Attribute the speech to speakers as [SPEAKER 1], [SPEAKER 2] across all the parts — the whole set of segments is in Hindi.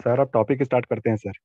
[SPEAKER 1] सर अब टॉपिक स्टार्ट करते हैं सर।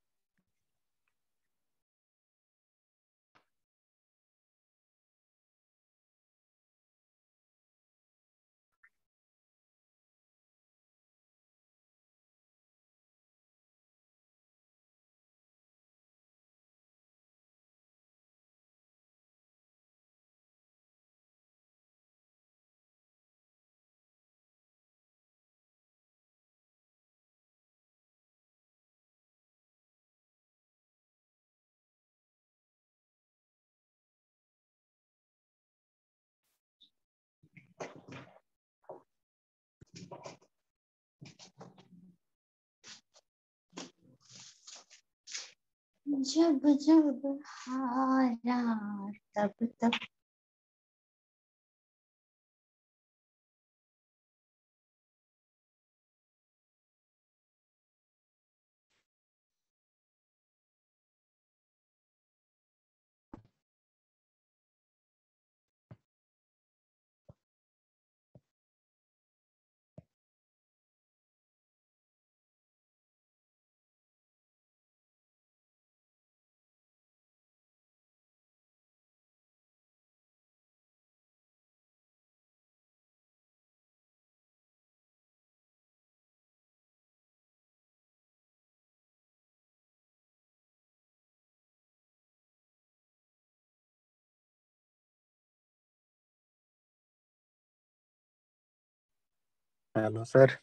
[SPEAKER 2] जब जब हारा तब तब
[SPEAKER 1] हेलो सर।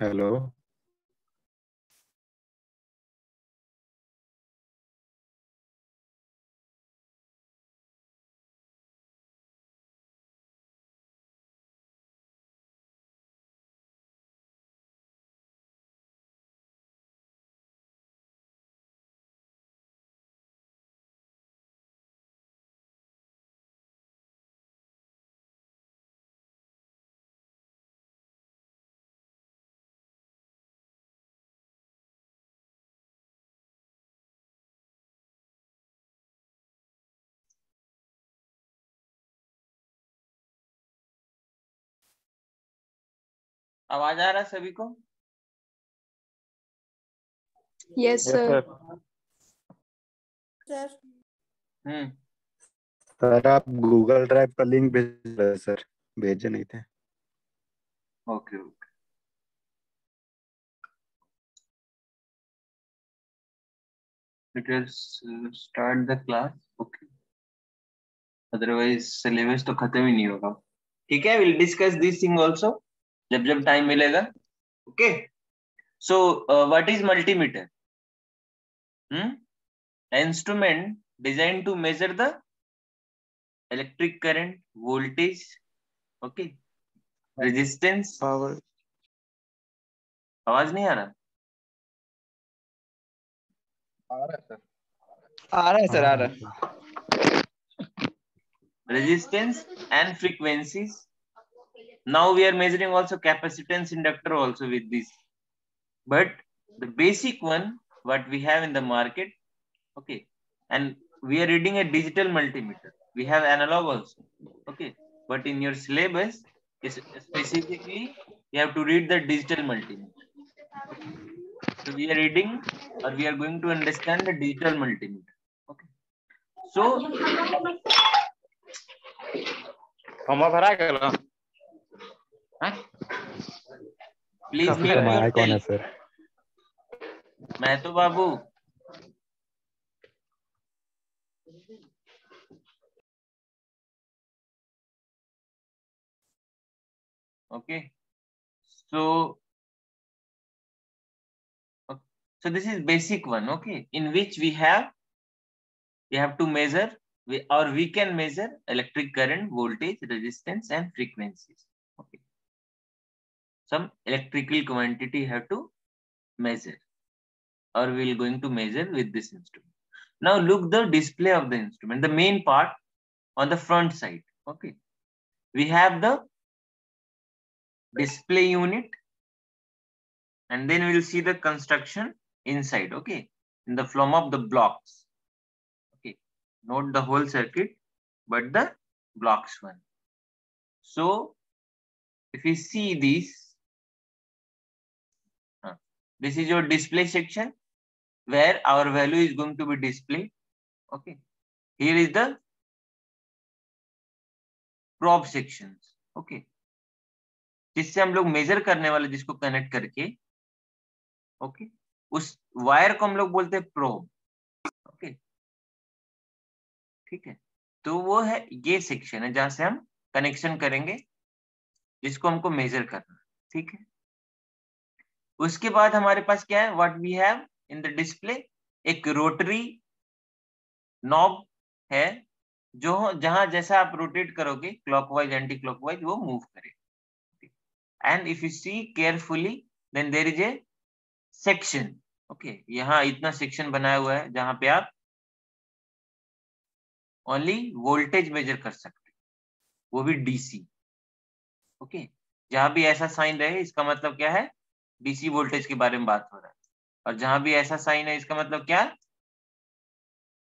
[SPEAKER 1] हेलो।
[SPEAKER 3] आवाज आ रहा है सभी को?
[SPEAKER 2] Yes sir.
[SPEAKER 4] सर
[SPEAKER 3] हम्म।
[SPEAKER 1] सर आप गूगल ड्राइव का लिंक भेज रहे सर, भेजे नहीं थे।
[SPEAKER 3] Okay okay. It will start the class. Okay. Otherwise syllabus तो खत्म ही नहीं होगा। ठीक है, we'll discuss this thing also जब जब टाइम मिलेगा। Okay. So what is multimeter? Instrument designed to measure the electric current, voltage, okay, resistance,
[SPEAKER 1] power.
[SPEAKER 3] आवाज नहीं आ रहा?
[SPEAKER 1] आ रहा है सर।
[SPEAKER 5] आ रहा है सर, आ रहा है।
[SPEAKER 3] Resistance and frequencies. Now we are measuring also capacitance, inductor also with this. But the basic one what we have in the market, okay, and we are reading a digital multimeter. We have analog also, okay, but in your syllabus is specifically you have to read the digital multimeter. Okay. So we are reading or we are going to understand the digital multimeter. Okay. So
[SPEAKER 5] form भरा गेल
[SPEAKER 3] please mute
[SPEAKER 1] सर मैं कौन है
[SPEAKER 3] yourself.
[SPEAKER 1] सर?
[SPEAKER 3] मैं तो बाबू। Okay. So this is basic one, okay, in which we have to measure or we can measure electric current, voltage, resistance and frequencies. Okay. Some electrical quantity have to measure or we are going to measure with this instrument. Now look the display of the instrument, the main part on the front side. Okay. We have the display unit and then we will see the construction inside, okay, in the form of the blocks. Okay, not the whole circuit but the blocks one. So if we see this, This is your display section where our value is going to be displayed. Okay. Here is the probe sections. Okay. जिससे हम लोग मेजर करने वाले जिसको कनेक्ट करके ओके उस वायर को हम लोग बोलते हैं प्रोब. ओके ठीक है. तो वो है ये सेक्शन है जहां से हम कनेक्शन करेंगे जिसको हमको मेजर करना. ठीक है. उसके बाद हमारे पास क्या है, what we have in the display, एक रोटरी नॉब है जो जहां जैसा आप रोटेट करोगे क्लॉकवाइज एंटी क्लॉकवाइज वो मूव करेगा. And if you see carefully then there is a section. Okay यहाँ इतना सेक्शन बनाया हुआ है जहां पे आप ओनली वोल्टेज मेजर कर सकते, वो भी डीसी. ओके जहां भी ऐसा साइन रहे इसका मतलब क्या है, डीसी वोल्टेज के बारे में बात हो रहा है. और जहां भी ऐसा साइन है इसका मतलब क्या,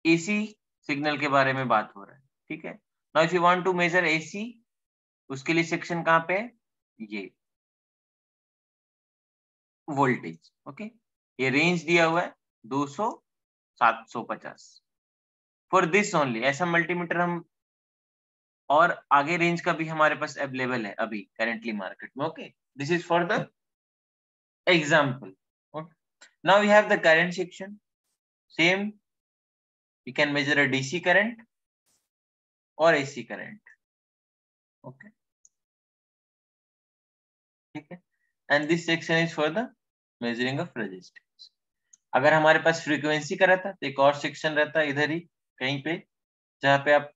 [SPEAKER 3] एसी सिग्नल के बारे में बात हो रहा है. ठीक है. Now if you want to measure AC, उसके लिए सेक्शन कहां पे है, ये वोल्टेज. ओके ये रेंज दिया हुआ है 200 750 फॉर दिस ओनली. ऐसा मल्टीमीटर हम और आगे रेंज का भी हमारे पास अवेलेबल है अभी करेंटली मार्केट में. Okay this is for the example. Now we have the current section. Same you can measure a DC current or AC current. Okay ठीक है. and this section is for the measuring of resistance. अगर हमारे पास फ्रीक्वेंसी का रहता तो एक और सेक्शन रहता इधर ही कहीं पे जहां पे आप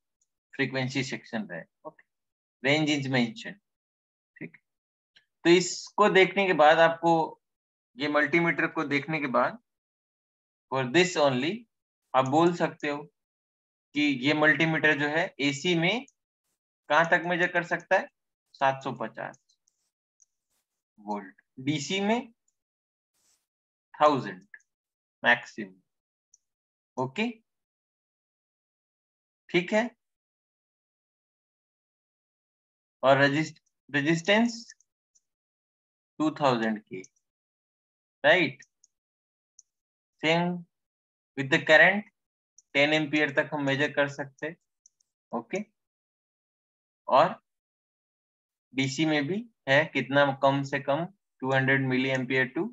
[SPEAKER 3] फ्रीक्वेंसी सेक्शन रहे. Okay range is mention. ठीक. तो इसको देखने के बाद आपको ये मल्टीमीटर को देखने के बाद फॉर दिस ओनली आप बोल सकते हो कि ये मल्टीमीटर जो है एसी में कहां तक मेजर कर सकता है 750 वोल्ट, डीसी में 1000 मैक्सिमम. ओके ठीक है. और रेजिस्टेंस 2000 की. Right. Same with the current 10 ampere तक हम मेजर कर सकते हैं. ओके और डीसी में भी है कितना, कम से कम 200 milli ampere to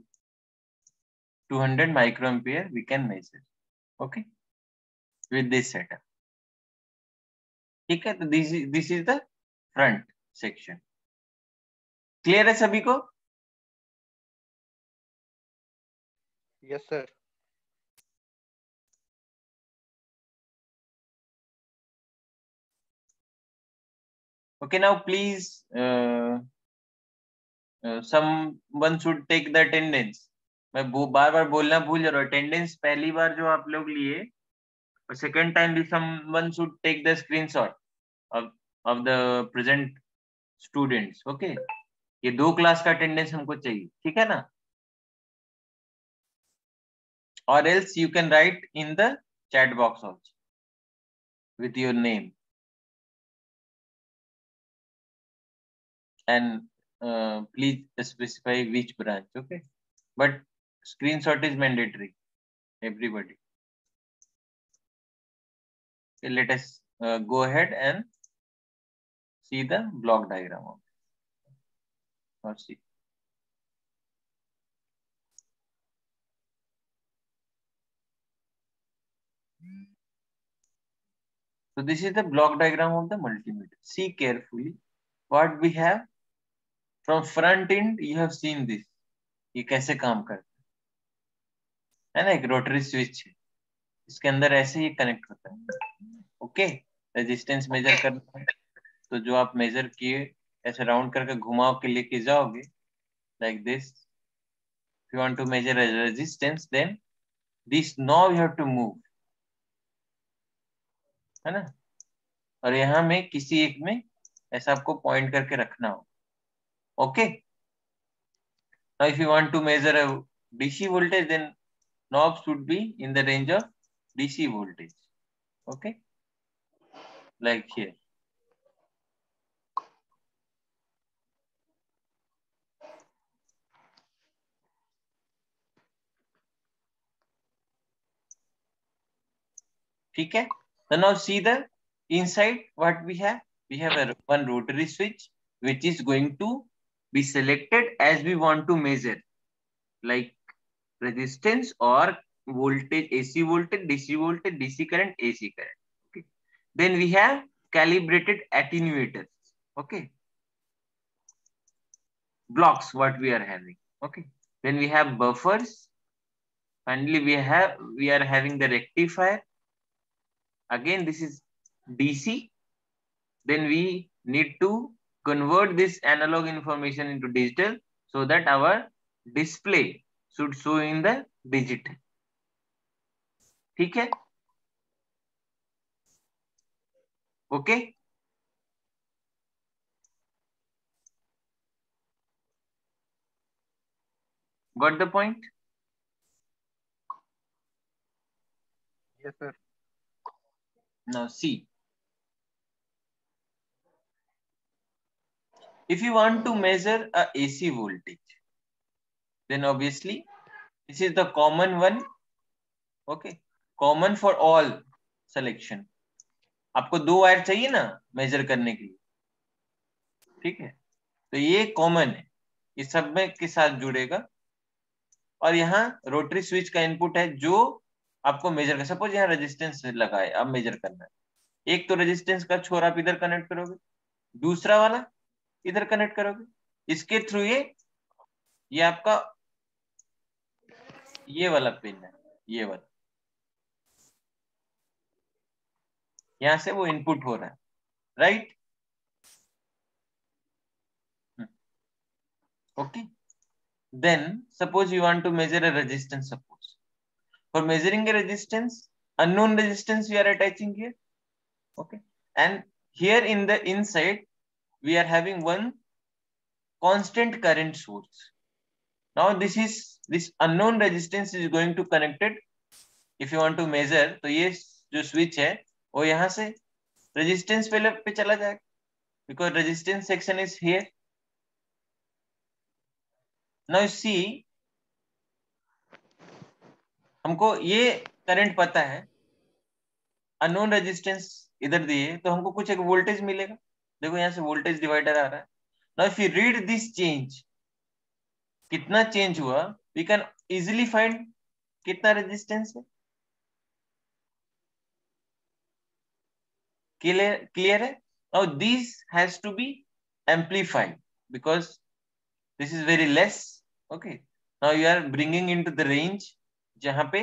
[SPEAKER 3] 200 micro ampere we can measure. Okay with this setup. ठीक है. तो this is the front section. Clear है सभी को?
[SPEAKER 5] Yes sir.
[SPEAKER 3] Okay, now please someone should take the attendance. मैं बार बार बोलना भूल जा रहा हूँ. अटेंडेंस पहली बार जो आप लोग लिए और सेकेंड टाइम भी someone should take the screenshot of the present students. Okay, ये 2 क्लास का अटेंडेंस हमको चाहिए. ठीक है ना? or else you can write in the chat box also with your name and please specify which branch. Okay, but screenshot is mandatory everybody. Okay, let us go ahead and see the block diagram of it. Or see. So this is the block diagram of the multimeter. See carefully what we have. From front end you have seen this. ये कैसे काम करता है ना, एक रोटरी स्विच है, इसके अंदर ऐसे ही कनेक्ट होता है. ओके रेजिस्टेंस मेजर करना है तो जो आप मेजर किए ऐसे राउंड करके घुमाव के लेके जाओगे like this. If you want to measure a resistance then this knob you have to move, है ना. और यहाँ में किसी एक में ऐसा आपको पॉइंट करके रखना हो. Okay now if you want to measure a DC voltage then knob should be in the range of DC voltage. Okay like here. ठीक है. So now see the inside what we have. We have one rotary switch which is going to be selected as we want to measure, like resistance or voltage, AC voltage, DC current, AC current. Okay. Then we have calibrated attenuators. Okay. Blocks what we are having. Okay. Then we have buffers. Finally, we are having the rectifier. Again, this is DC. Then we need to convert this analog information into digital so that our display should show in the digital. ठीक है? Okay? Got the point?
[SPEAKER 5] Yes, sir.
[SPEAKER 3] Now see. If you want to measure a AC voltage, then obviously this is the common one. Okay, common for all selection. आपको 2 वायर चाहिए ना मेजर करने के लिए, ठीक है? तो ये कॉमन है, ये सब में के साथ जुड़ेगा. और यहाँ रोटरी स्विच का इनपुट है जो आपको मेजर कर. सपोज यहाँ रेजिस्टेंस लगा है, अब मेजर करना है. एक तो रेजिस्टेंस का छोर आप इधर कनेक्ट करोगे, दूसरा वाला इधर कनेक्ट करोगे. इसके थ्रू ये आपका ये वाला पिन है, ये वाला, यहां से वो इनपुट हो रहा है, right? Okay. Then suppose you want to measure a resistance. Suppose for measuring a resistance, unknown resistance we are attaching here. Okay. And here in the inside we are having one constant current source. Now this unknown resistance is going to connect it. If you want to measure, तो ये जो switch है वो यहाँ से resistance पे चला जाएगा, because resistance section is here. Now see, हमको ये करंट पता है, अननोन रेजिस्टेंस इधर दिए तो हमको कुछ एक वोल्टेज मिलेगा. देखो यहाँ से वोल्टेज डिवाइडर आ रहा है. Now if you read this change, कितना चेंज हुआ, वी कैन इजीली फाइंड कितना रेजिस्टेंस है. क्लियर है? Now this has to be amplified because this is very less. Okay. Now you are bringing into the range जहां पे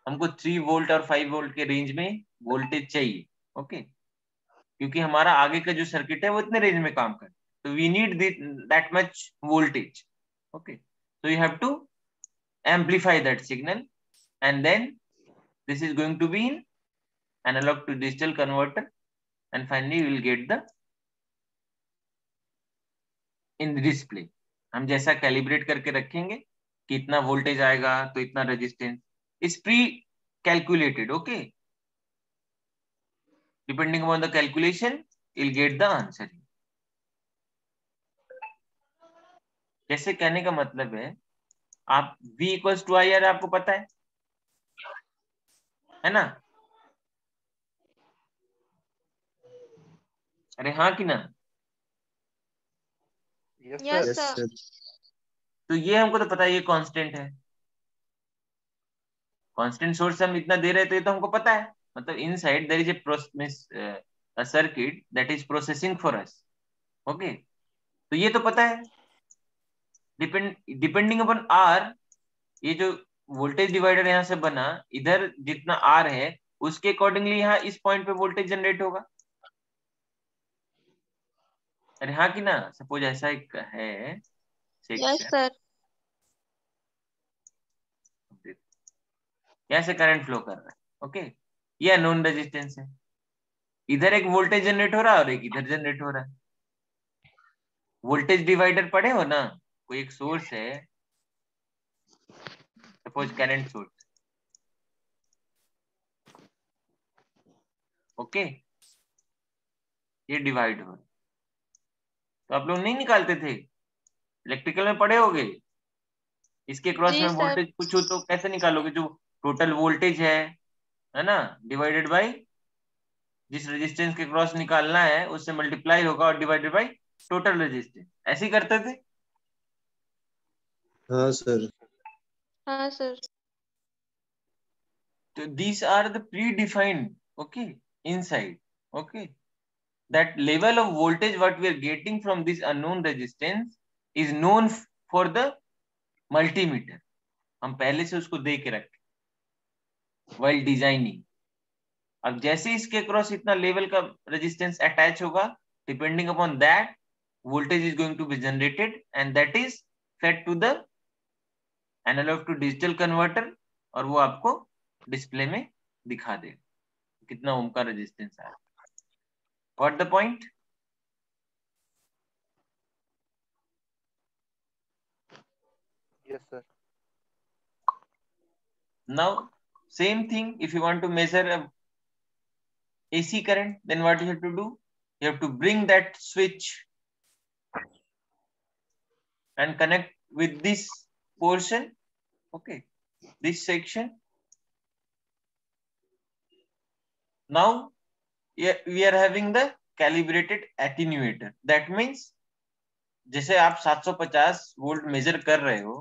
[SPEAKER 3] हमको 3 वोल्ट और 5 वोल्ट के रेंज में वोल्टेज चाहिए. ओके. क्योंकि हमारा आगे का जो सर्किट है वो इतने रेंज में काम करे, तो we need that much voltage. Okay. so you have to amplify that signal and then this is going to be in analog to digital converter and finally you will get the in the display. हम जैसा कैलिब्रेट करके रखेंगे कि इतना वोल्टेज आएगा तो इतना resistance is pre-calculated. Okay. Depending upon the calculation, you'll get the answer. जैसे कहने का मतलब है, आप V equals to IR आपको पता है ना? अरे हाँ कि ना?
[SPEAKER 5] Yes,
[SPEAKER 2] Yes,
[SPEAKER 5] sir.
[SPEAKER 2] sir.
[SPEAKER 3] तो ये हमको तो पता है, ये कांस्टेंट है. कांस्टेंट सोर्स हम इतना दे रहे थे तो हमको पता है. मतलब inside there is a circuit that is processing for us. Okay. तो ये तो पता है. डिपेंडिंग अपॉन R, ये जो वोल्टेज डिवाइडर यहाँ से बना, इधर जितना R है उसके अकॉर्डिंगली यहाँ इस पॉइंट पे वोल्टेज जनरेट होगा. अरे हाँ कि ना? सपोज ऐसा एक है
[SPEAKER 2] Yes,
[SPEAKER 3] सेक्शन,
[SPEAKER 2] sir.
[SPEAKER 3] यहाँ से करंट फ्लो कर रहा है. ओके. ये अननोन रेजिस्टेंस है, इधर एक वोल्टेज जनरेट हो रहा है और एक इधर जनरेट हो रहा है. वोल्टेज डिवाइडर पढ़े हो ना? कोई एक सोर्स है, सपोज करंट सोर्स. ओके. ये डिवाइड हो, तो आप लोग नहीं निकालते थे? इलेक्ट्रिकल में पढ़े होगे. इसके क्रॉस
[SPEAKER 2] जी
[SPEAKER 3] में
[SPEAKER 2] सर.
[SPEAKER 3] वोल्टेज कुछ हो तो कैसे निकालोगे? जो टोटल वोल्टेज है है ना, डिवाइडेड बाय जिस रेजिस्टेंस के क्रॉस निकालना है उससे मल्टीप्लाई होगा और डिवाइडेड बाय टोटल रेजिस्टेंस। ऐसे ही करते थे।
[SPEAKER 4] हाँ सर।
[SPEAKER 2] हाँ sir.
[SPEAKER 3] So these are the predefined, okay, inside, okay. That level of voltage what we are getting from this unknown resistance is known for the multimeter. हम पहले से उसको दे के रखे while designing. अब जैसे इसके क्रॉस इतना लेवल का रेजिस्टेंस अटैच होगा, depending upon that voltage is going to be generated and that is fed to the analog to digital converter और वो आपको डिस्प्ले में दिखा देगा कितना ओम का रेजिस्टेंस आया। Got the point?
[SPEAKER 5] Yes, sir.
[SPEAKER 3] Now, same thing, if you want to measure a AC current, then what you have to do? You have to bring that switch and connect with this portion, okay, this section. Now, we are having the calibrated attenuator. That means, जैसे आप 750 वोल्ट मेजर कर रहे हो,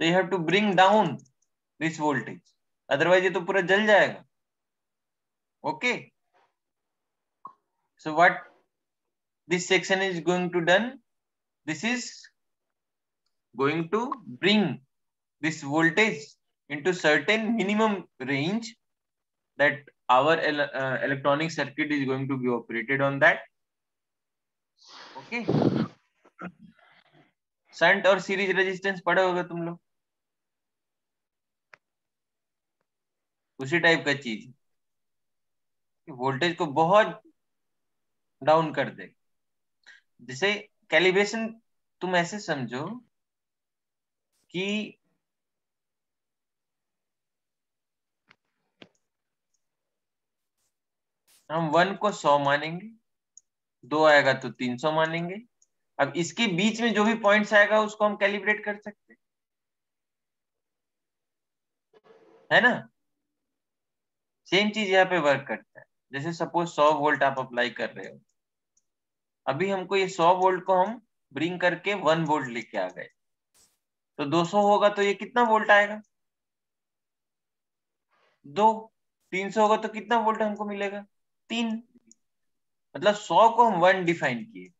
[SPEAKER 3] तो you have to bring down this voltage. Otherwise, ये तो पूरा जल जाएगा. Okay. So what this section is going to done? This is going to bring this voltage into certain minimum range that our electronic circuit is going to be operated on that. Okay. Shunt और सीरीज रेजिस्टेंस पढ़े होगे तुम लोग, उसी टाइप का चीज, वोल्टेज को बहुत डाउन कर दे। जैसे कैलिब्रेशन तुम ऐसे समझो कि हम 1 को 100 मानेंगे, 2 आएगा तो 300 मानेंगे। अब इसके बीच में जो भी पॉइंट्स आएगा उसको हम कैलिब्रेट कर सकते है ना। सेम चीज यहाँ पे वर्क करता है। जैसे सपोज 100 वोल्ट आप अप्लाई कर रहे हो, अभी हमको ये 100 वोल्ट को हम ब्रिंग करके 1 वोल्ट लेके आ गए, तो 200 होगा तो ये कितना वोल्ट आएगा? 2। 300 होगा तो कितना वोल्ट हमको मिलेगा? 3। मतलब 100 को हम 1 डिफाइन किए।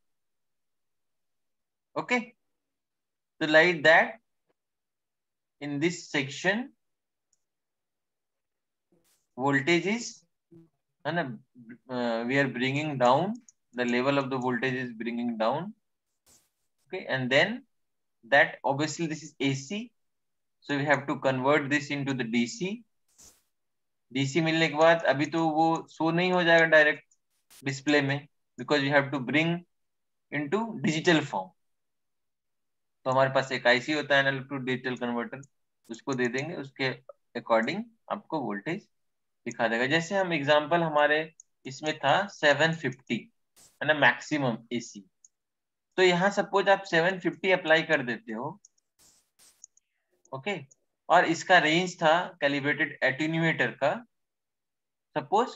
[SPEAKER 3] ओके, तो like that in this section voltage is, है ना, we are bringing down the level of the voltage is bringing down. Okay, and then that obviously this is AC, so we have to convert this into the DC. DC मिलने के बाद अभी तो वो शो नहीं हो जाएगा डायरेक्ट डिस्प्ले में, because you have to bring into digital form. तो हमारे पास एक आईसी होता है एनालॉग टू डिजिटल कन्वर्टर, उसको दे देंगे, उसके अकॉर्डिंग आपको वोल्टेज दिखा देगा। जैसे हम एग्जांपल हमारे इसमें था 750 है ना मैक्सिमम एसी, तो यहाँ सपोज आप 750 अप्लाई कर देते हो, ओके, और इसका रेंज था कैलिब्रेटेड एटेन्यूएटर का सपोज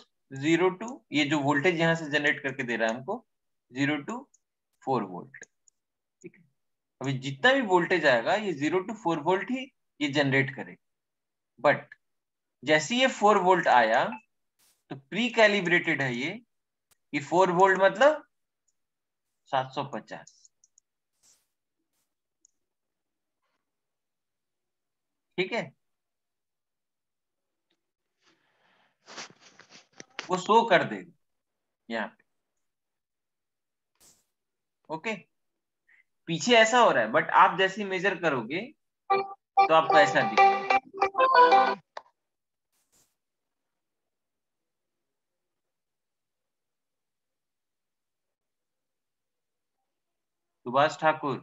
[SPEAKER 3] 0 टू, ये जो वोल्टेज यहाँ से जनरेट करके दे रहा है हमको 0 टू 4 वोल्ट। ठीक है, अभी जितना भी वोल्टेज आएगा ये 0 टू 4 वोल्ट ही ये जनरेट करेगा। बट जैसे ये 4 वोल्ट आया तो प्री कैलिब्रेटेड है ये 4 वोल्ट मतलब 750। ठीक है, वो शो कर देगा यहाँ पे। ओके, पीछे ऐसा हो रहा है बट आप जैसे मेजर करोगे तो आपको ऐसा दिखेगा। Subhash Thakur,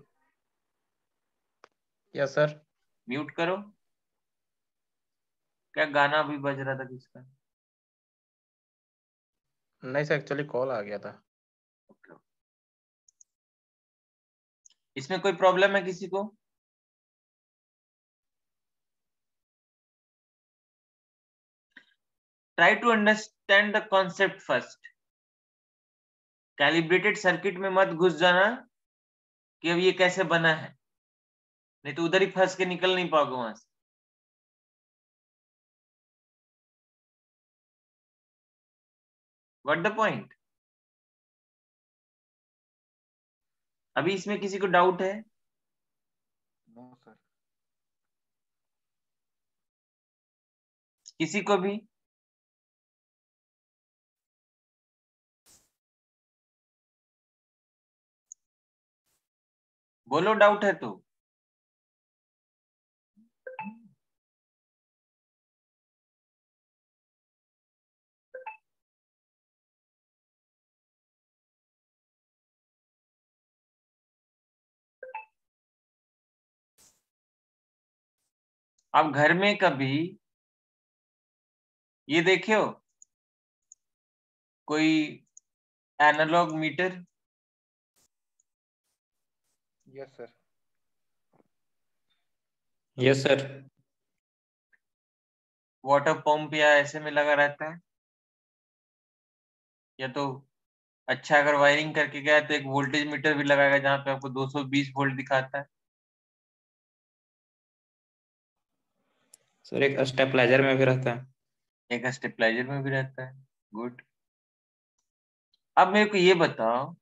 [SPEAKER 5] yes sir.
[SPEAKER 3] Mute करो। क्या गाना भी बज रहा था किसका?
[SPEAKER 5] नहीं सर, एक्चुअली कॉल आ गया था।
[SPEAKER 3] इसमें कोई प्रॉब्लम है किसी को? Try to understand the concept first. Calibrated circuit में मत घुस जाना कि अब ये कैसे बना है, नहीं तो उधर ही फंस के निकल नहीं पाओगे वहां से। What the point? अभी इसमें किसी को डाउट है?
[SPEAKER 5] No sir.
[SPEAKER 3] किसी को भी? बोलो डाउट है तो। आप घर में कभी ये देखे हो कोई analog meter?
[SPEAKER 5] Yes sir.
[SPEAKER 4] Yes sir.
[SPEAKER 3] Water pump या ऐसे में लगा रहता है, या तो अच्छा अगर वायरिंग करके गया तो एक वोल्टेज मीटर भी लगाएगा जहां पे आपको 220 वोल्ट दिखाता है।
[SPEAKER 4] सर एक स्टेबलाइजर में भी रहता है।
[SPEAKER 3] एक स्टेबलाइजर में भी रहता है। गुड। अब मेरे को ये बताओ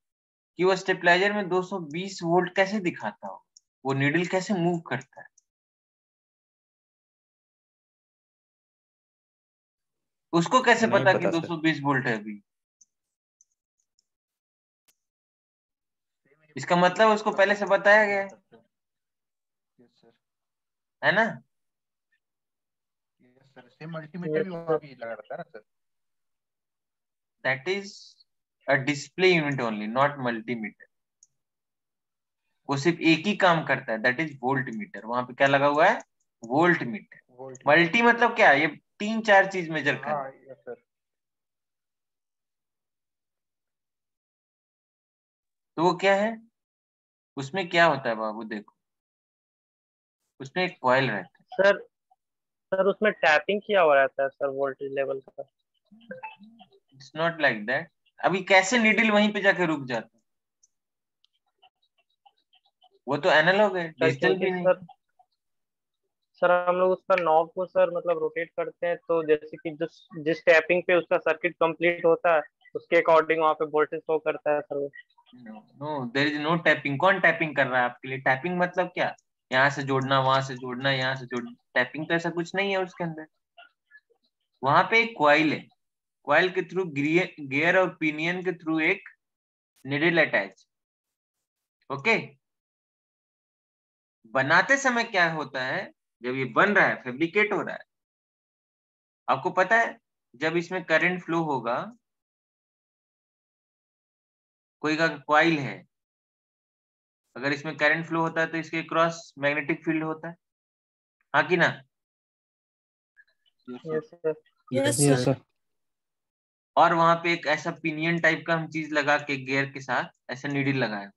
[SPEAKER 3] कि वो स्टेबलाइजर में 220 वोल्ट कैसे दिखाता हो, वो नीडल कैसे मूव करता है? उसको कैसे
[SPEAKER 4] नहीं
[SPEAKER 3] पता कि
[SPEAKER 4] पता सर।
[SPEAKER 3] 220 वोल्ट है अभी? इसका मतलब उसको पहले से बताया गया है।
[SPEAKER 5] Yes sir.
[SPEAKER 3] है ना?
[SPEAKER 5] यस सर, सेम मल्टीमीटर भी वहाँ भी लगा रहता है ना sir.
[SPEAKER 3] That is a display unit only, not multimeter. वो सिर्फ एक ही काम करता है, दैट इज वोल्ट मीटर। वहां पे क्या लगा हुआ है? Volt meter.
[SPEAKER 5] वोल्ट।
[SPEAKER 3] मल्टी मतलब क्या? ये 3-4 चीज मेजर करना।
[SPEAKER 5] हाँ यस सर।
[SPEAKER 3] तो वो क्या है? उसमें क्या होता है बाबू? देखो, उसमें एक कॉइल रहता
[SPEAKER 6] सर सर उसमें टैपिंग किया हुआ रहता है सर वोल्टेज लेवल का।
[SPEAKER 3] है। It's not like that. अभी कैसे नीडल वहीं पे जाके रुक जाता है? वो तो एनालॉग है,
[SPEAKER 6] सर
[SPEAKER 3] डिजिटल
[SPEAKER 6] क्योंकि
[SPEAKER 3] भी नहीं।
[SPEAKER 6] सर हम लोग उसका नॉब को सर मतलब रोटेट करते हैं, तो जैसे कि जिस टैपिंग पे उसका सर्किट कंप्लीट होता है उसके अकॉर्डिंग वहाँ पे वोल्टेज शो करता है सर वो।
[SPEAKER 3] No, there is no tapping. कौन टैपिंग कर रहा है आपके लिए? टैपिंग मतलब क्या? यहाँ से जोड़ना, वहां से जोड़ना, यहाँ से जोड़ना। टैपिंग तो ऐसा कुछ नहीं है उसके अंदर। वहां पे एक कॉइल है, कॉइल के थ्रू गियर और पिनियन के थ्रू एक निडल अटैच। ओके। बनाते समय क्या होता है, जब ये बन रहा है, फैब्रिकेट हो रहा है, आपको पता है जब इसमें करंट फ्लो होगा, कोई का कॉइल है, अगर इसमें करंट फ्लो होता है तो इसके क्रॉस मैग्नेटिक फील्ड होता है, हाँ कि ना?
[SPEAKER 6] Yes sir.
[SPEAKER 2] Yes
[SPEAKER 1] yes
[SPEAKER 2] sir.
[SPEAKER 1] Sir.
[SPEAKER 3] और वहां पे एक ऐसा पिनियन टाइप का हम चीज लगा के गियर के साथ ऐसा नीडल लगाया।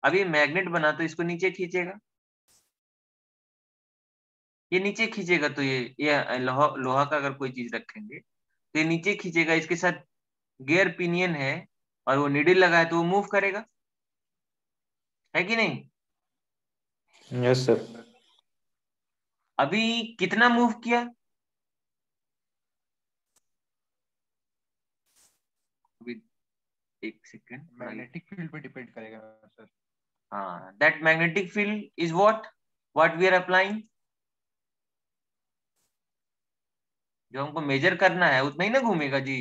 [SPEAKER 3] अब ये मैग्नेट बना तो इसको नीचे खींचेगा, ये नीचे खींचेगा, तो ये लोहा का अगर कोई चीज रखेंगे तो ये नीचे खींचेगा, इसके साथ गियर पिनियन है और वो नीडल लगा है तो वो मूव करेगा, है कि नहीं?
[SPEAKER 4] Yes sir.
[SPEAKER 3] अभी कितना मूव किया? अभी एक सेकेंड।
[SPEAKER 5] मैग्नेटिक फील्ड पे डिपेंड करेगा सर।
[SPEAKER 3] हाँ, that magnetic field is what we are applying. जो हमको मेजर करना है उतना ही ना घूमेगा जी।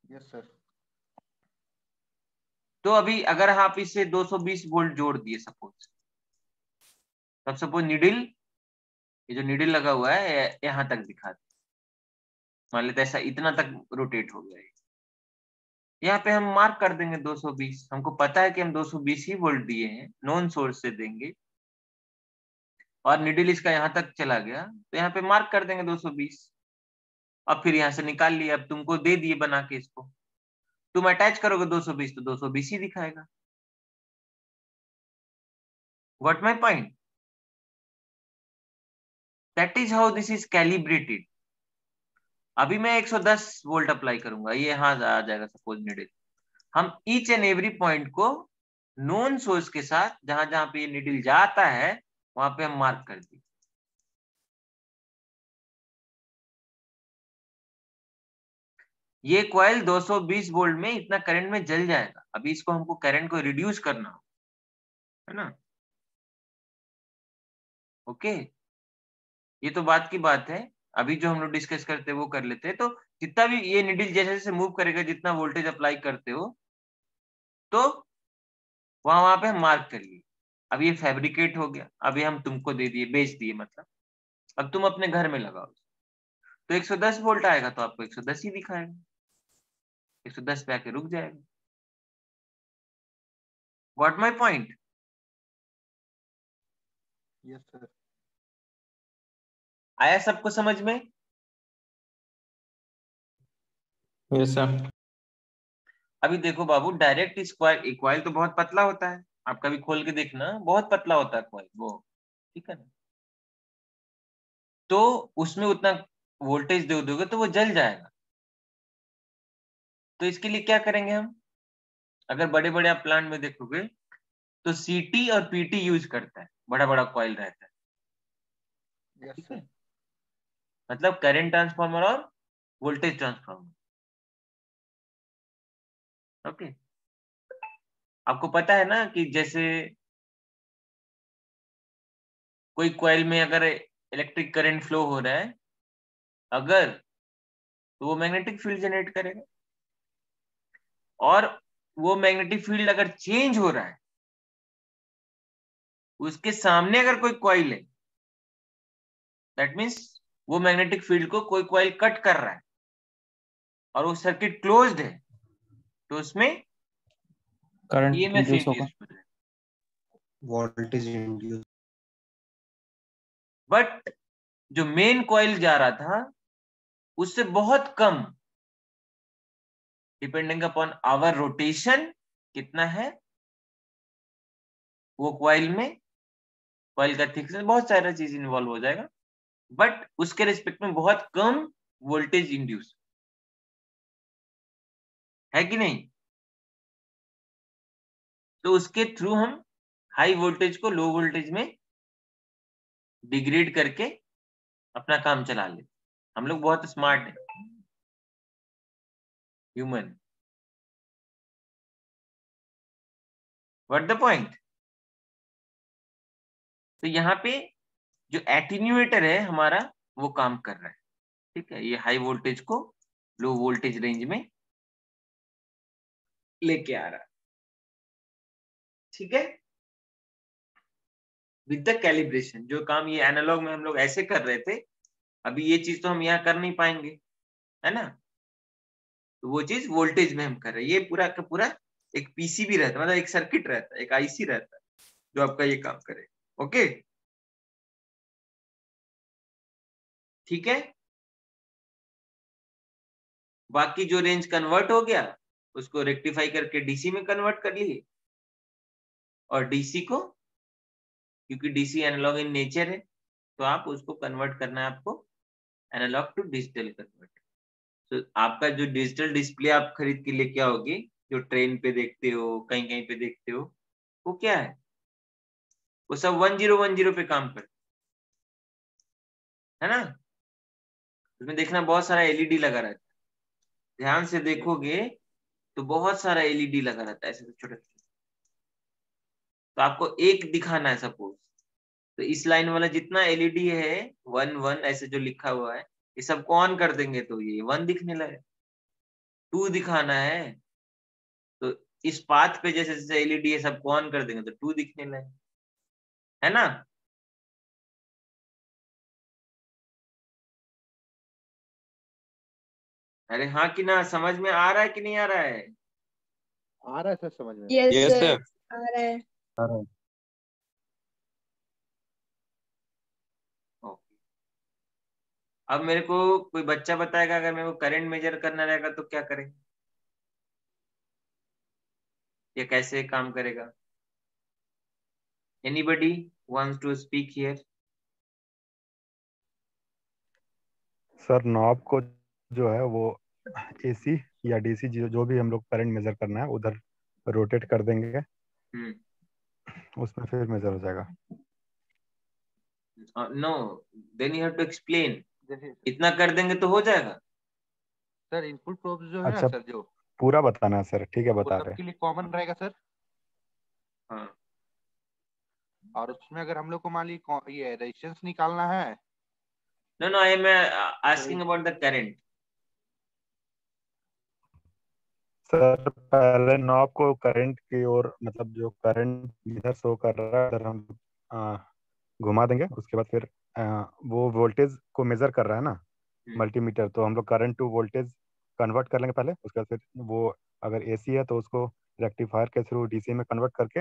[SPEAKER 5] Yes sir.
[SPEAKER 3] तो अभी अगर आप इसे 220 वोल्ट जोड़ दिए सपोज, तब सपोज नीडल, ये जो नीडल लगा हुआ है यहाँ तक दिखा दे, मान लेते ऐसा इतना तक रोटेट हो गया है। यहाँ पे हम मार्क कर देंगे 220। हमको पता है कि हम 220 ही वोल्ट दिए हैं, नॉन सोर्स से देंगे, और नीडल इसका यहाँ तक चला गया तो यहाँ पे मार्क कर देंगे 220। अब फिर यहाँ से निकाल लिया, अब तुमको दे दिए बना के इसको, तुम अटैच करोगे 220 तो 220 ही दिखाएगा। What my point? That is how this is calibrated. अभी मैं 110 वोल्ट अप्लाई करूंगा, ये यहाँ आ जाएगा सपोज नीडल। हम ईच एंड एवरी पॉइंट को नोन सोर्स के साथ जहां जहां पे ये नीडल जाता है वहां पे हम मार्क कर दिए। ये कॉइल 220 वोल्ट में इतना करंट में जल जाएगा। अभी इसको हमको करंट को रिड्यूस करना हो, है ना। ओके, ये तो बात की बात है। अभी जो हम लोग डिस्कस करते हैं वो कर लेते हैं। तो जितना भी ये नीडल जैसे जैसे मूव करेगा, जितना वोल्टेज अप्लाई करते हो तो वहां वहां पे हम मार्क कर लिए। अब ये फैब्रिकेट हो गया, अभी हम तुमको दे दिए, बेच दिए मतलब। अब तुम अपने घर में लगाओ तो 110 वोल्ट आएगा तो आपको 110 ही दिखाएगा, 110 पे आके रुक जाएगा। What my point?
[SPEAKER 5] Yes sir.
[SPEAKER 3] आया सबको समझ में?
[SPEAKER 4] Yes sir.
[SPEAKER 3] अभी देखो बाबू, डायरेक्ट कॉइल तो बहुत पतला होता है, आप कभी खोल के देखना, बहुत पतला होता है कॉइल वो, ठीक है ना। तो उसमें उतना वोल्टेज दे दोगे तो वो जल जाएगा। तो इसके लिए क्या करेंगे हम? अगर बड़े बड़े आप प्लांट में देखोगे तो सीटी और पीटी यूज करता है, बड़ा बड़ा कॉइल रहता है,
[SPEAKER 5] यस
[SPEAKER 3] ठीक
[SPEAKER 5] सर।
[SPEAKER 3] है। मतलब करंट ट्रांसफार्मर और वोल्टेज ट्रांसफार्मर। ओके, आपको पता है ना कि जैसे कोई कॉइल में अगर इलेक्ट्रिक करंट फ्लो हो रहा है अगर, तो वो मैग्नेटिक फील्ड जनरेट करेगा। और वो मैग्नेटिक फील्ड अगर चेंज हो रहा है, उसके सामने अगर कोई कॉइल है, दैट मीन्स वो मैग्नेटिक फील्ड को कोई कॉइल कट कर रहा है और वो सर्किट क्लोज्ड है, तो उसमें
[SPEAKER 4] करंट
[SPEAKER 3] ईएमएफ
[SPEAKER 4] इंड्यूस होगा।
[SPEAKER 3] इंड्यूस हो रहा है।
[SPEAKER 1] Voltage induce.
[SPEAKER 3] बट जो मेन कॉइल जा रहा था उससे बहुत कम, डिपेंडिंग अपॉन आवर रोटेशन कितना है वो कॉइल में, कॉइल का थिकनेस, बहुत सारा चीज इन्वॉल्व हो जाएगा, बट उसके रिस्पेक्ट में बहुत कम वोल्टेज इंड्यूस है कि नहीं। तो उसके थ्रू हम हाई वोल्टेज को लो वोल्टेज में डिग्रेड करके अपना काम चला ले। हम लोग बहुत स्मार्ट है ह्यूमन। What the point? तो यहाँ पे जो एटीन्यूएटर है हमारा वो काम कर रहा है, ठीक है। ये हाई वोल्टेज को लो वोल्टेज रेंज में लेके आ रहा है, ठीक है। विद द कैलिब्रेशन, जो काम ये एनालॉग में हम लोग ऐसे कर रहे थे, अभी ये चीज तो हम यहाँ कर नहीं पाएंगे, है ना। तो वो चीज वोल्टेज में हम कर रहे हैं। ये पूरा का पूरा एक पीसीबी रहता है, मतलब एक सर्किट रहता है, एक आईसी रहता है जो आपका ये काम करे। ओके, ठीक है। बाकी जो रेंज कन्वर्ट हो गया उसको रेक्टिफाई करके डीसी में कन्वर्ट कर लिए, और डीसी को, क्योंकि डीसी एनालॉग इन नेचर है, तो आप उसको कन्वर्ट करना है आपको एनालॉग टू डिजिटल कन्वर्ट। तो आपका जो डिजिटल डिस्प्ले आप खरीद के लेके आओगे, जो ट्रेन पे देखते हो, कहीं कहीं पे देखते हो, वो क्या है? वो सब 1010 पे काम करते है ना। उसमें देखना बहुत सारा एलईडी लगा रहता है, ध्यान से देखोगे तो बहुत सारा एलईडी लगा रहता है ऐसे छोटे छोटे। तो आपको एक दिखाना है सपोज, तो इस लाइन वाला जितना एलईडी है 11 ऐसे जो लिखा हुआ है, ये सबको ऑन कर देंगे तो ये 1 दिखने लगे। 2 दिखाना है तो इस पाथ पे जैसे जैसे एलईडी है सबको ऑन कर देंगे तो 2 दिखने लगे, है ना। अरे हाँ कि ना, समझ में आ रहा है कि नहीं आ रहा है?
[SPEAKER 5] आ रहा है सर समझ में।
[SPEAKER 2] Yes
[SPEAKER 4] yes
[SPEAKER 2] sir,
[SPEAKER 4] sir.
[SPEAKER 2] आ रहा है।
[SPEAKER 3] ओके, अब मेरे को कोई बच्चा बताएगा अगर मेरे को करंट मेजर करना रहेगा तो क्या करें, ये कैसे काम करेगा? Anybody wants to speak here?
[SPEAKER 1] Sir knob को जो है वो एसी या डीसी जो भी हम लोग करंट मेजर करना है उधर रोटेट कर देंगे, उसमें फिर मेजर हो जाएगा।
[SPEAKER 3] No, then you have to explain.
[SPEAKER 5] जैसे
[SPEAKER 3] इतना कर देंगे तो हो जाएगा।
[SPEAKER 5] सर इनपुट प्रोब्स जो है ना
[SPEAKER 1] अच्छा,
[SPEAKER 5] सर, जो
[SPEAKER 1] पूरा बताना है सर, ठीक है
[SPEAKER 5] वो
[SPEAKER 1] बता रहे
[SPEAKER 5] सबके लिए कॉमन रहेगा सर।
[SPEAKER 3] हाँ,
[SPEAKER 5] और उसमें अगर हम लोग को मान ली ये रेजिस्टेंस निकालना है,
[SPEAKER 3] no I am asking about the current.
[SPEAKER 1] Sir पहले नॉब को करंट की ओर, मतलब जो करंट इधर शो कर रहा है उधर हम आ, घुमा देंगे। उसके बाद फिर वो वोल्टेज को मेजर कर रहा है ना मल्टीमीटर, तो हम लोग करंट टू वोल्टेज कन्वर्ट कर लेंगे पहले। उसके बाद फिर वो अगर एसी है तो उसको रेक्टिफायर के थ्रू डीसी में कन्वर्ट करके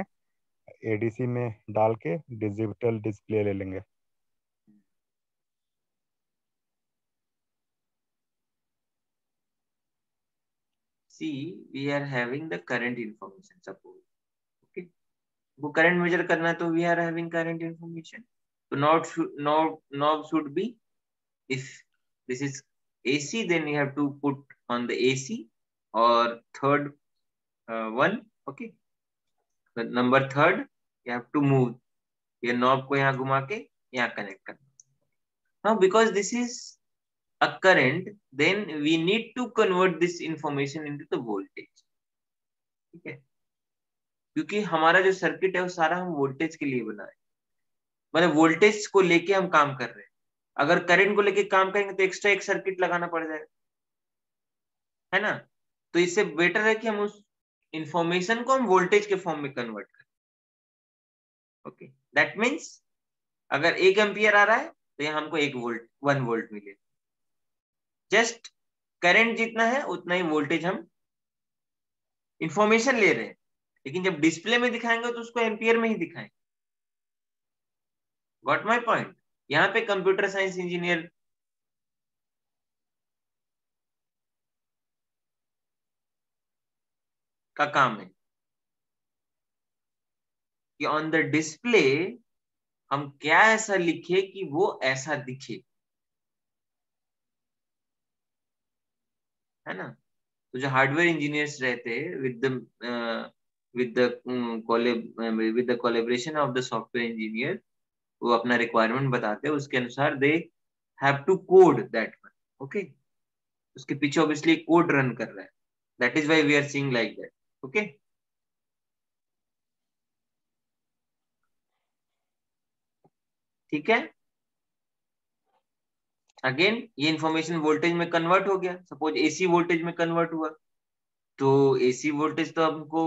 [SPEAKER 1] एडीसी में डाल के डिजिटल डिस्प्ले ले लेंगे।
[SPEAKER 3] See, we are having the current information, suppose. Okay, वो current measure करना है तो we are having current information. So knob should be, if this is AC, then you have to put on the AC or third one. Okay, but number third you have to move ये knob को यहाँ घुमा के यहाँ connect करना. Now because this is a current, then we need to convert this information into the voltage. ठीक है, क्योंकि हमारा जो सर्किट है वो सारा हम वोल्टेज के लिए बना है, मतलब वोल्टेज को लेके हम काम कर रहे हैं। अगर करंट को लेके काम करेंगे तो एक्स्ट्रा एक सर्किट लगाना पड़ जाएगा, है ना। तो इससे बेटर है कि हम उस इंफॉर्मेशन को हम वोल्टेज के फॉर्म में कन्वर्ट करें। ओके, दैट मीन्स अगर 1 एम्पियर आ रहा है तो यहाँ हमको 1 वोल्ट मिलेगा। जस्ट करंट जितना है उतना ही वोल्टेज हम इंफॉर्मेशन ले रहे हैं, लेकिन जब डिस्प्ले में दिखाएंगे तो उसको एम्पियर में ही दिखाएंगे। Got my point. यहाँ पे कंप्यूटर साइंस इंजीनियर का काम है कि ऑन द डिस्प्ले हम क्या ऐसा लिखे कि वो ऐसा दिखे, है ना। तो जो हार्डवेयर इंजीनियर्स रहते हैं with the collaboration of the software engineer, वो अपना रिक्वायरमेंट बताते हैं, उसके अनुसार they have to code that one. Okay, उसके पीछे ऑब्वियसली कोड रन कर रहा है, that is why we are seeing like that. Okay, ठीक है। अगेन ये इंफॉर्मेशन वोल्टेज में कन्वर्ट हो गया, सपोज एसी वोल्टेज में कन्वर्ट हुआ, तो एसी वोल्टेज तो हमको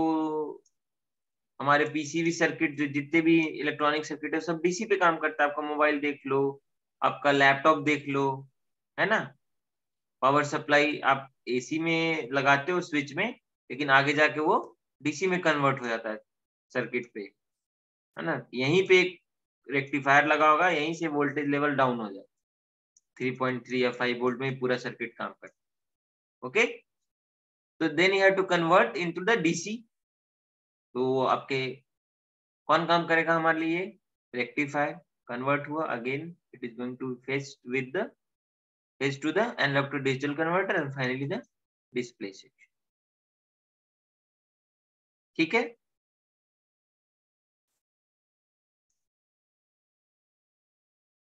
[SPEAKER 3] हमारे पीसीबी सर्किट जो जितने भी इलेक्ट्रॉनिक सर्किट है सब डीसी पे काम करता है। आपका मोबाइल देख लो, आपका लैपटॉप देख लो, है ना। पावर सप्लाई आप एसी में लगाते हो स्विच में, लेकिन आगे जाके वो डीसी में कन्वर्ट हो जाता है सर्किट पे, है ना। यहीं पे एक रेक्टिफायर लगा होगा, यहीं से वोल्टेज लेवल डाउन हो जाए 3.3 या 5 वोल्ट में पूरा सर्किट काम करता है। ओके, तो then you have to convert into the DC. तो आपके कौन काम करेगा हमारे लिए? रेक्टिफायर कन्वर्ट हुआ, again it is going to fetch to the analog to digital converter and finally the display section. ठीक है,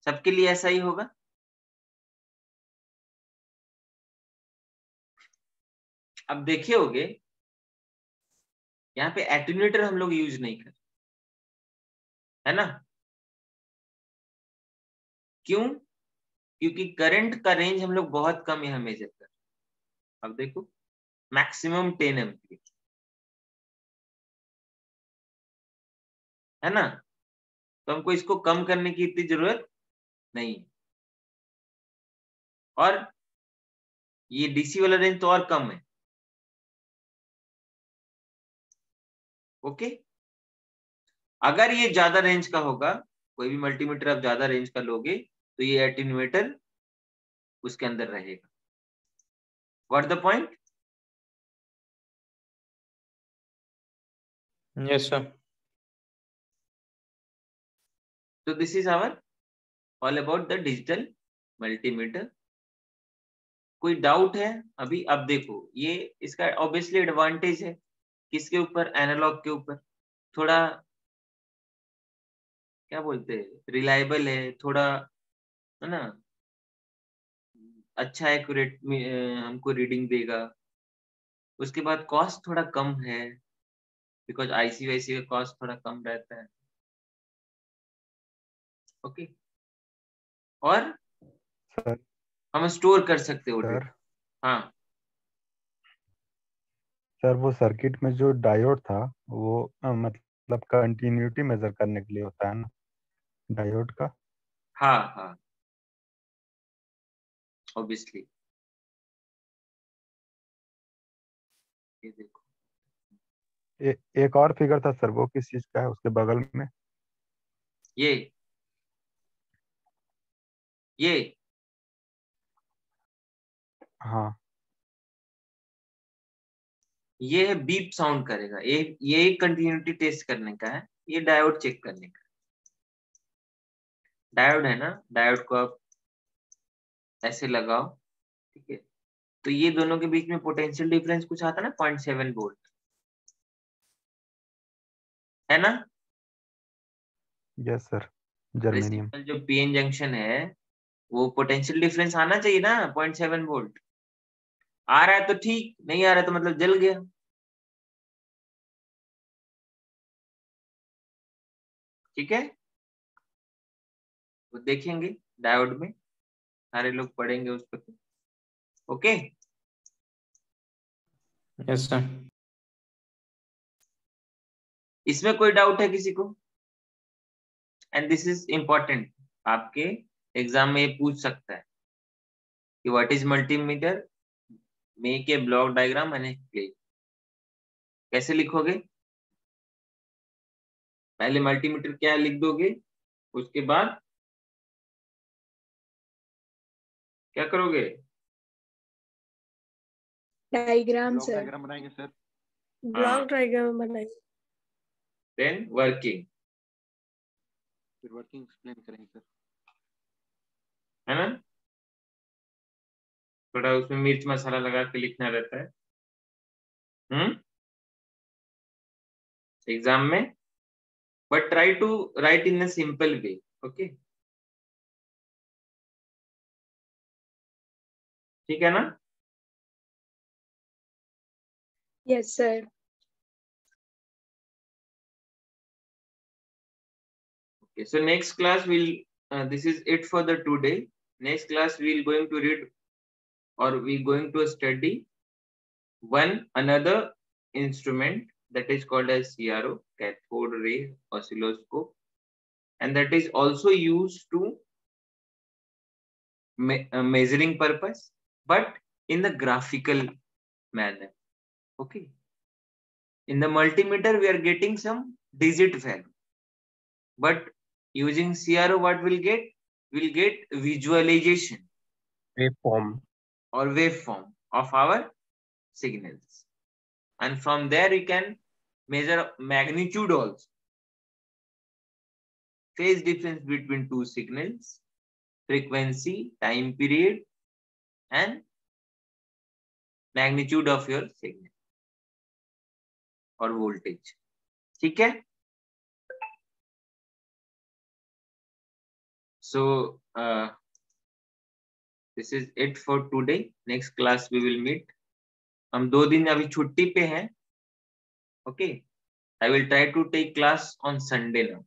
[SPEAKER 3] सबके लिए ऐसा ही होगा। अब देखिए होगे यहाँ पे एटेन्यूएटर हम लोग यूज नहीं कर, है ना। क्यों? क्योंकि करंट का रेंज हम लोग बहुत कम यहाँ मेजर कर। अब देखो मैक्सिमम 10 एम्पीयर, है ना। तो हमको इसको कम करने की इतनी जरूरत नहीं, और ये डीसी वाला रेंज तो और कम है। ओके, अगर ये ज्यादा रेंज का होगा, कोई भी मल्टीमीटर आप ज्यादा रेंज का लोगे तो ये एटेन्यूएटर उसके अंदर रहेगा। What the point?
[SPEAKER 4] Yes, sir.
[SPEAKER 3] So this is our all about the digital multimeter कोई डाउट है अभी? अब देखो ये इसका ऑब्वियसली एडवांटेज है किसके ऊपर, एनालॉग के ऊपर, थोड़ा क्या बोलते हैं, रिलायबल है थोड़ा, है ना, अच्छा एक्यूरेट हमको रीडिंग देगा। उसके बाद कॉस्ट थोड़ा कम है, बिकॉज आईसी वाईसी का कॉस्ट थोड़ा कम रहता है। ओके, और
[SPEAKER 1] सर
[SPEAKER 3] हम स्टोर कर सकते हो
[SPEAKER 1] सर
[SPEAKER 3] डेटा। हाँ
[SPEAKER 1] सर वो सर्किट में जो डायोड था वो मतलब कंटिन्यूटी मेजर करने के लिए होता है ना डायोड का।
[SPEAKER 3] हाँ हाँ, ऑब्वियसली। ये देखो,
[SPEAKER 1] एक और फिगर था सर, वो किस चीज का है उसके बगल में?
[SPEAKER 3] ये
[SPEAKER 1] हाँ
[SPEAKER 3] ये है बीप साउंड करेगा, ये कंटिन्यूटी टेस्ट करने का है, ये डायोड चेक करने का। डायोड है ना, डायोड को आप ऐसे लगाओ, ठीक है, तो ये दोनों के बीच में पोटेंशियल डिफरेंस कुछ आता है ना, 0.7 वोल्ट, है ना।
[SPEAKER 1] Yes sir, germanium.
[SPEAKER 3] सिंपल जो पीएन जंक्शन है वो पोटेंशियल डिफरेंस आना चाहिए ना 0.7 वोल्ट। आ रहा है तो ठीक, नहीं आ रहा है तो मतलब जल गया। ठीक है, वो देखेंगे डायोड में, सारे लोग पढ़ेंगे उस पर। Okay,
[SPEAKER 4] yes sir.
[SPEAKER 3] इसमें कोई डाउट है किसी को? एंड दिस इज इंपॉर्टेंट, आपके एग्जाम में ये पूछ सकता है कि what is multimeter, make a block diagram and explain. कैसे लिखोगे? पहले मल्टीमीटर क्या लिख दोगे, उसके बाद क्या करोगे?
[SPEAKER 2] डायग्राम
[SPEAKER 5] ब्लॉक
[SPEAKER 2] सर,
[SPEAKER 5] डायग्राम बनाएंगे सर।
[SPEAKER 2] ब्लॉक डायग्राम बनाइए।
[SPEAKER 3] देन वर्किंग,
[SPEAKER 5] फिर वर्किंग एक्सप्लेन करेंगे सर।
[SPEAKER 3] है ना, थोड़ा उसमें मिर्च मसाला लगा के लिखना रहता है एग्जाम में, but try to write in a simple way. Okay, ठीक है ना।
[SPEAKER 2] Yes sir.
[SPEAKER 3] Okay, so next class we'll this is it for the today. Next class we'll going to read, or we going to study one another instrument that is called as CRO, cathode ray oscilloscope, and that is also used to measuring purpose, but in the graphical manner. Okay, in the multimeter we are getting some digit value, but using CRO what we'll get visualization
[SPEAKER 4] Waveform.
[SPEAKER 3] or waveform of our signals, and from there we can measure magnitude also, phase difference between two signals, frequency, time period, and magnitude of your signal or voltage. ठीक है, so this is it for today. Next class we will meet. हम 2 दिन अभी छुट्टी पे हैं. Okay, I will try to take class on Sunday now.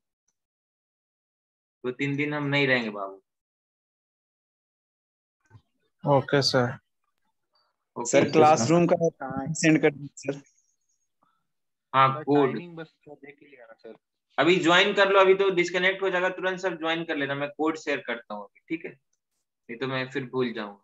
[SPEAKER 3] 2-3 दिन हम नहीं रहेंगे बाबू.
[SPEAKER 4] Okay sir.
[SPEAKER 3] Okay?
[SPEAKER 7] Sir classroom का सेंड कर दीजिए सर।
[SPEAKER 3] हाँ,
[SPEAKER 5] सर
[SPEAKER 3] कोड
[SPEAKER 5] टाइमिंग बस थोड़ा देख लीजिएगा ना सर।
[SPEAKER 3] अभी ज्वाइन कर लो, अभी तो डिस्कनेक्ट हो जाएगा तुरंत, सब ज्वाइन कर लेना, मैं कोड शेयर करता हूँ, ठीक है, नहीं तो मैं फिर भूल जाऊंगा.